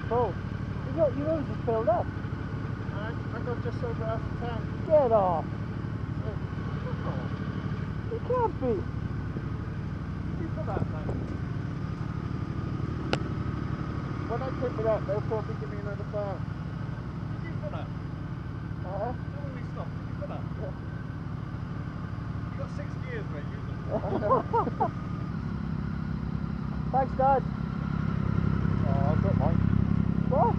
Full. Yours is filled up. I got just over half a tank. Get off. It can't be. You for that, man. When I tip it up, they'll probably give me another bar. Did you for that? When we stopped, did you for that? Yeah. You got 6 gears, mate. Use them. Thanks, Dad. Oh, I've got mine. What?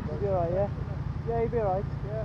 You'll be alright, yeah? Yeah, you'll be alright. Yeah.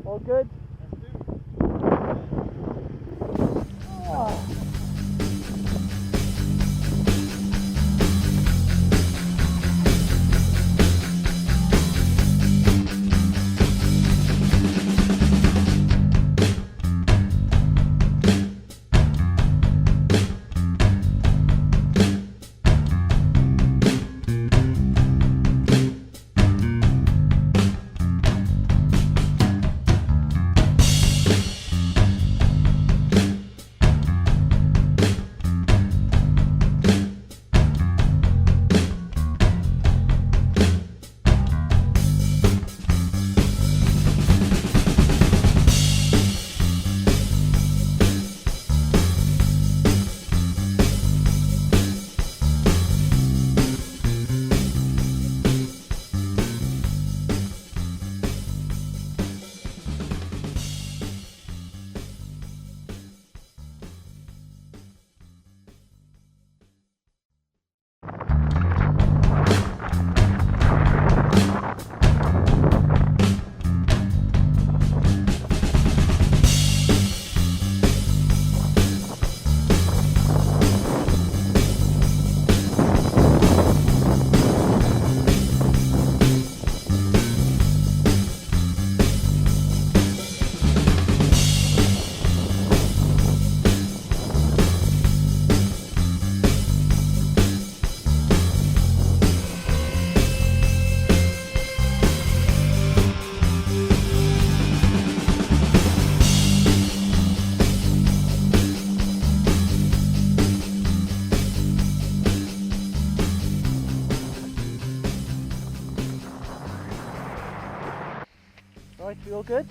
All good? Right, we all good?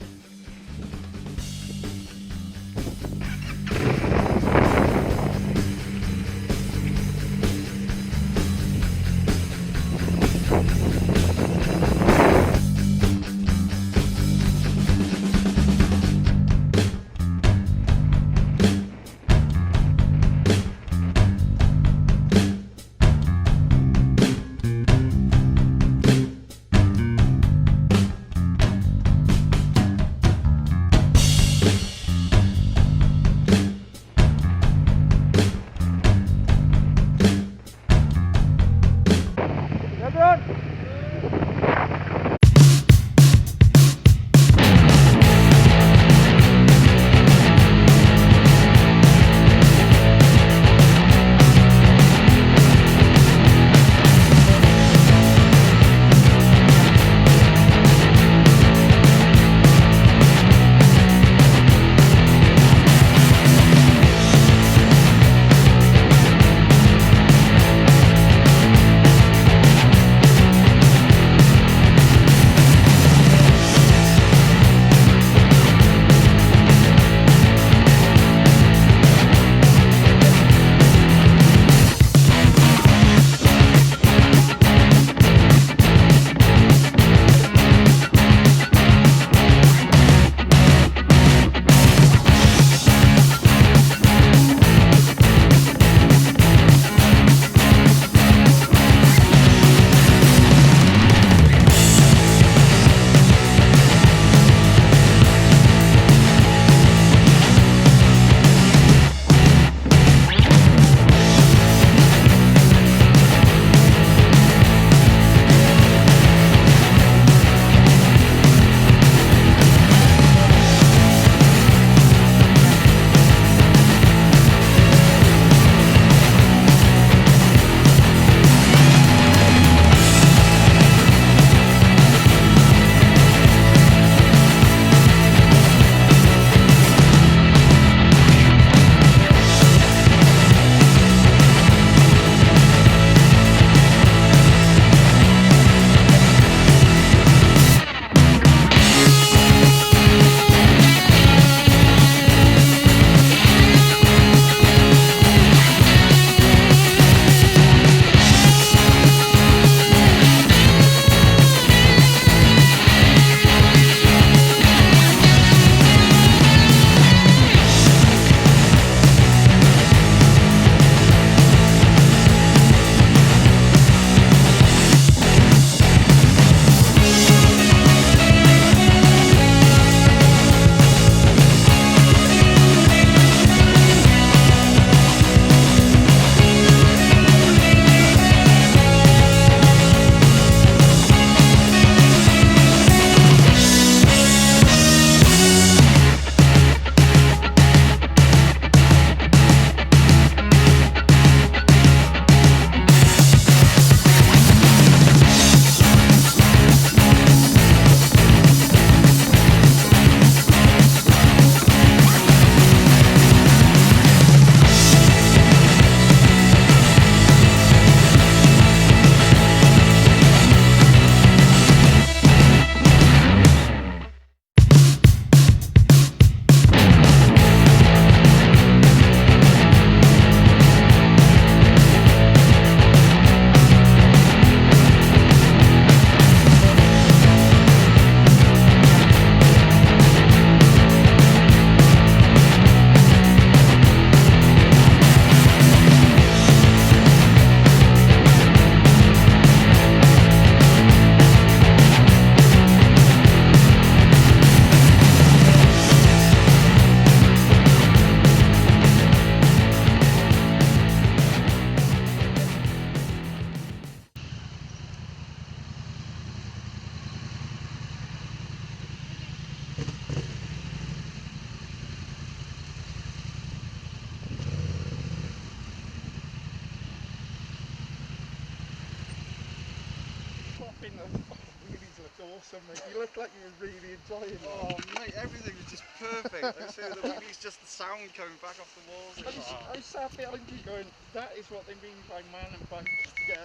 Popping those wheelies looked awesome, mate. You looked like you were really enjoying it. Oh mate, everything was just perfect. I say the wheelies, just the sound coming back off the walls. I sat behind you going, that is what they mean by man and bike together.